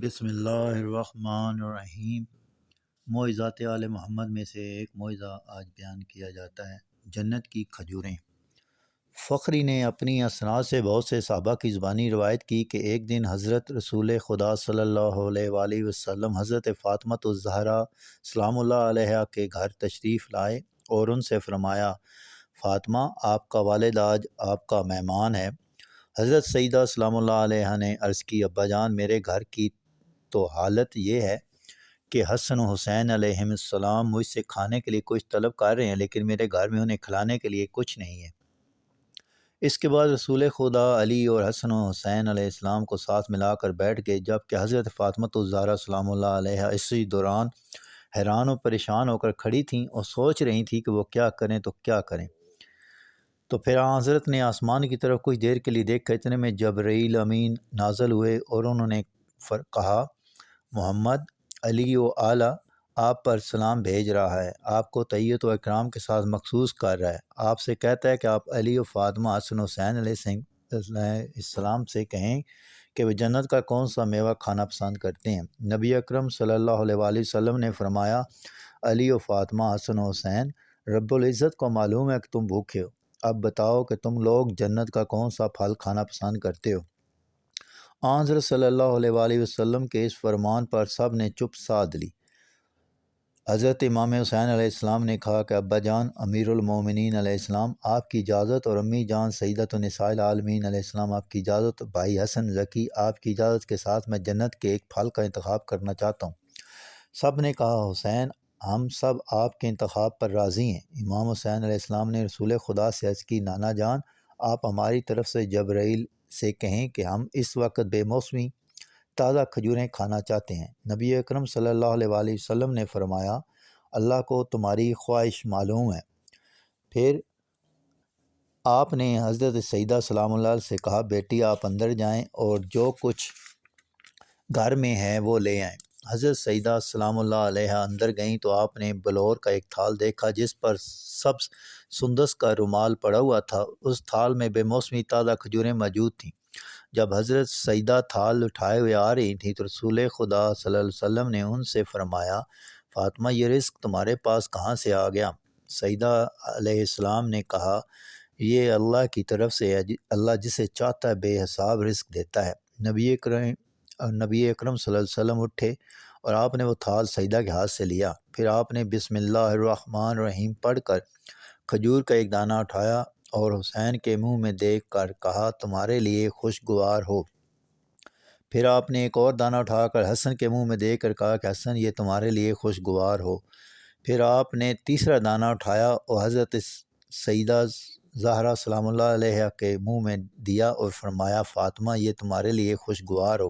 بسم اللہ الرحمن الرحیم۔ معجزات آل محمد میں سے ایک معجزہ آج بیان کیا جاتا ہے، جنت کی کھجوریں۔ فخری نے اپنی اسناد سے بہت سے صحابہ کی زبانی روایت کی کہ ایک دن حضرت رسول خدا صلی اللہ علیہ وآلہ وسلم حضرت فاطمۃ الزہرا سلام اللہ علیہا کے گھر تشریف لائے اور ان سے فرمایا، فاطمہ، آپ کا والد آج آپ کا مہمان ہے۔ حضرت سیدہ سلام اللہ علیہ نے عرض کی، ابا جان، میرے گھر کی تو حالت یہ ہے کہ حسن و حسین علیہم السلام مجھ سے کھانے کے لیے کچھ طلب کر رہے ہیں، لیکن میرے گھر میں انہیں کھلانے کے لیے کچھ نہیں ہے۔ اس کے بعد رسول خدا علی اور حسن و حسین علیہ السلام کو ساتھ ملا کر بیٹھ گئے، جبکہ حضرت فاطمۃ الزہرا سلام اللہ علیہ اسی دوران حیران و پریشان ہو کر کھڑی تھیں اور سوچ رہی تھیں کہ وہ کیا کریں تو کیا کریں۔ تو پھر حضرت نے آسمان کی طرف کچھ دیر کے لیے دیکھا، اتنے میں جبرائیل امین نازل ہوئے اور انہوں نے کہا، محمد علی و اعلیٰ آپ پر سلام بھیج رہا ہے، آپ کو تحیت و اکرام کے ساتھ مخصوص کر رہا ہے۔ آپ سے کہتا ہے کہ آپ علی و فاطمہ حسن حسین علیہ السلام سے کہیں کہ وہ جنت کا کون سا میوہ کھانا پسند کرتے ہیں۔ نبی اکرم صلی اللہ علیہ وآلہ وسلم نے فرمایا، علی و فاطمہ حسن و حسین، رب العزت کو معلوم ہے کہ تم بھوکے ہو، اب بتاؤ کہ تم لوگ جنت کا کون سا پھل کھانا پسند کرتے ہو۔ حضرت صلی اللہ علیہ وآلہ وسلم کے اس فرمان پر سب نے چپ سادھ لی۔ حضرت امام حسین علیہ السلام نے کہا کہ ابا جان، امیر المومنین علیہ السلام، آپ کی اجازت، اور امی جان سیدۃ النساء العالمین علیہ السلام، آپ کی اجازت، بھائی حسن ذکی، آپ کی اجازت کے ساتھ میں جنت کے ایک پھل کا انتخاب کرنا چاہتا ہوں۔ سب نے کہا، حسین، ہم سب آپ کے انتخاب پر راضی ہیں۔ امام حسین علیہ السلام نے رسول خدا سے عرض کی، نانا جان، آپ ہماری طرف سے جبرائیل سے کہیں کہ ہم اس وقت بے موسمی تازہ کھجوریں کھانا چاہتے ہیں۔ نبی اکرم صلی اللہ علیہ وآلہ وسلم نے فرمایا، اللہ کو تمہاری خواہش معلوم ہے۔ پھر آپ نے حضرت سیدہ سلام اللہ علیہ سے کہا، بیٹی، آپ اندر جائیں اور جو کچھ گھر میں ہے وہ لے آئیں۔ حضرت سیدہ سلام اللہ علیہ اندر گئیں تو آپ نے بلور کا ایک تھال دیکھا جس پر سبز سندس کا رومال پڑا ہوا تھا۔ اس تھال میں بے موسمی تازہ کھجوریں موجود تھیں۔ جب حضرت سیدہ تھال اٹھائے ہوئے آ رہی تھیں تو رسول خدا صلی اللہ علیہ وسلم نے ان سے فرمایا، فاطمہ، یہ رزق تمہارے پاس کہاں سے آ گیا؟ سیدہ علیہ السلام نے کہا، یہ اللہ کی طرف سے ہے، اللہ جسے چاہتا ہے بے حساب رزق دیتا ہے۔ نبی اکرم صلی اللہ علیہ وسلم اٹھے اور آپ نے وہ تھال سیدہ کے ہاتھ سے لیا۔ پھر آپ نے بسم اللہ الرحمن الرحیم پڑھ کر کھجور کا ایک دانہ اٹھایا اور حسین کے منہ میں دیکھ کر کہا، تمہارے لیے خوشگوار ہو۔ پھر آپ نے ایک اور دانہ اٹھا کر حسن کے منہ میں دیکھ کر کہا کہ حسن، یہ تمہارے لیے خوشگوار ہو۔ پھر آپ نے تیسرا دانہ اٹھایا اور حضرت سیدہ زہرا سلام اللہ علیہ کے منہ میں دیا اور فرمایا، فاطمہ، یہ تمہارے لیے خوشگوار ہو۔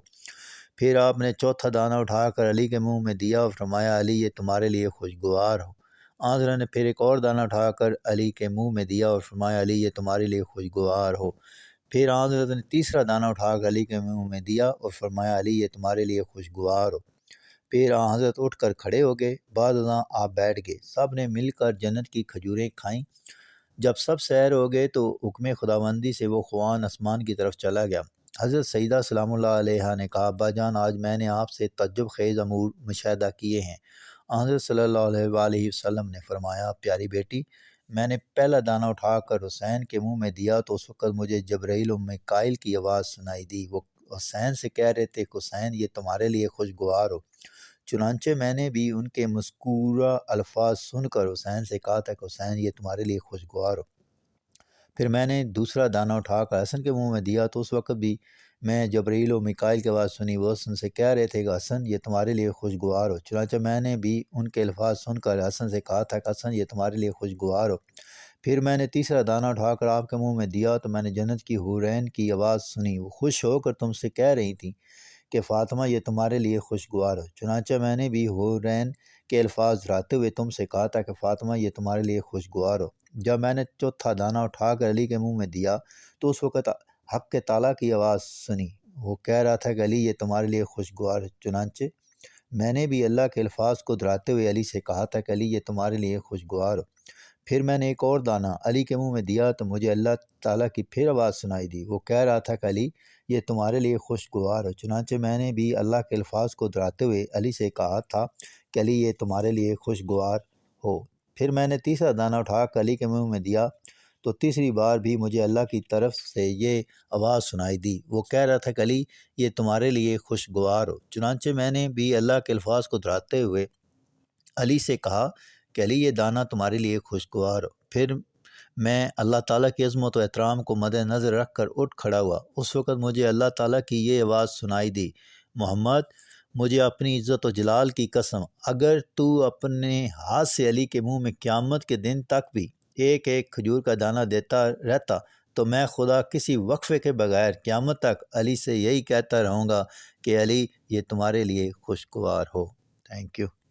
پھر آپ نے چوتھا دانہ اٹھا کر علی کے منہ میں دیا اور فرمایا، علی، یہ تمہارے لیے خوشگوار ہو۔ حضرت نے پھر ایک اور دانہ اٹھا کر علی کے منہ میں دیا اور فرمایا، علی، یہ تمہارے لیے خوشگوار ہو۔ پھر حضرت نے تیسرا دانہ اٹھا کر علی کے منہ میں دیا اور فرمایا، علی، یہ تمہارے لیے خوشگوار ہو۔ پھر حضرت اٹھ کر کھڑے ہو گئے، بعد ازاں آپ بیٹھ گئے۔ سب نے مل کر جنت کی کھجوریں کھائیں۔ جب سب سیر ہو گئے تو حکم خداوندی سے وہ خوان آسمان کی طرف چلا گیا۔ حضرت سیدہ سلام اللہ علیہ نے کہا، ابا جان، آج میں نے آپ سے تعجب خیز امور مشاہدہ کیے ہیں۔ حضرت صلی اللہ علیہ وآلہ وسلم نے فرمایا، پیاری بیٹی، میں نے پہلا دانہ اٹھا کر حسین کے منہ میں دیا تو اس وقت مجھے جبرائیل و میکائیل کی آواز سنائی دی۔ وہ حسین سے کہہ رہے تھے کہ حسین، یہ تمہارے لیے خوشگوار ہو۔ چنانچہ میں نے بھی ان کے مذکورہ الفاظ سن کر حسین سے کہا تھا کہ حسین، یہ تمہارے لیے خوشگوار ہو۔ پھر میں نے دوسرا دانہ اٹھا کر حسن کے منہ میں دیا تو اس وقت بھی میں جبرائیل و میکائیل کی آواز سنی، وہ حسن سے کہہ رہے تھے کہ حسن، یہ تمہارے لیے خوشگوار ہو۔ چنانچہ میں نے بھی ان کے الفاظ سن کر حسن سے کہا تھا کہ حسن، یہ تمہارے لیے خوشگوار ہو۔ پھر میں نے تیسرا دانہ اٹھا کر آپ کے منہ میں دیا تو میں نے جنت کی حورین کی آواز سنی، وہ خوش ہو کر تم سے کہہ رہی تھیں کہ فاطمہ، یہ تمہارے لیے خوشگوار ہو۔ چنانچہ میں نے بھی حورین کے الفاظ دہراتے ہوئے تم سے کہا تھا کہ فاطمہ، یہ تمہارے لیے خوشگوار ہو۔ جب میں نے چوتھا دانہ اٹھا کر علی کے منہ میں دیا تو اس وقت حق کے تعالیٰ کی آواز سنی، وہ کہہ رہا تھا کہ علی، یہ تمہارے لیے خوشگوار ہے۔ چنانچہ میں نے بھی اللہ کے الفاظ کو دہراتے ہوئے علی سے کہا تھا کہ علی، یہ تمہارے لیے خوشگوار ہو۔ پھر میں نے ایک اور دانہ علی کے منہ میں دیا تو مجھے اللہ تعالیٰ کی پھر آواز سنائی دی، وہ کہہ رہا تھا کہ علی، یہ تمہارے لیے خوشگوار ہو۔ چنانچہ میں نے بھی اللہ کے الفاظ کو دہراتے ہوئے علی سے کہا تھا کہ علی یہ تمہارے لیے خوشگوار ہو۔ پھر میں نے تیسرا دانہ اٹھا کر علی کے منہ میں دیا تو تیسری بار بھی مجھے اللہ کی طرف سے یہ آواز سنائی دی، وہ کہہ رہا تھا کہ علی یہ تمہارے لیے خوشگوار ہو۔ چنانچہ میں نے بھی اللہ کے الفاظ کو دہراتے ہوئے علی سے کہا کہ علی یہ دانہ تمہارے لیے خوشگوار ہو۔ پھر میں اللہ تعالیٰ کی عظمت و احترام کو مد نظر رکھ کر اٹھ کھڑا ہوا۔ اس وقت مجھے اللہ تعالیٰ کی یہ آواز سنائی دی، محمد مجھے اپنی عزت و جلال کی قسم، اگر تو اپنے ہاتھ سے علی کے منہ میں قیامت کے دن تک بھی ایک ایک کھجور کا دانہ دیتا رہتا تو میں خدا کسی وقفے کے بغیر قیامت تک علی سے یہی کہتا رہوں گا کہ علی یہ تمہارے لیے خوشگوار ہو۔ Thank you.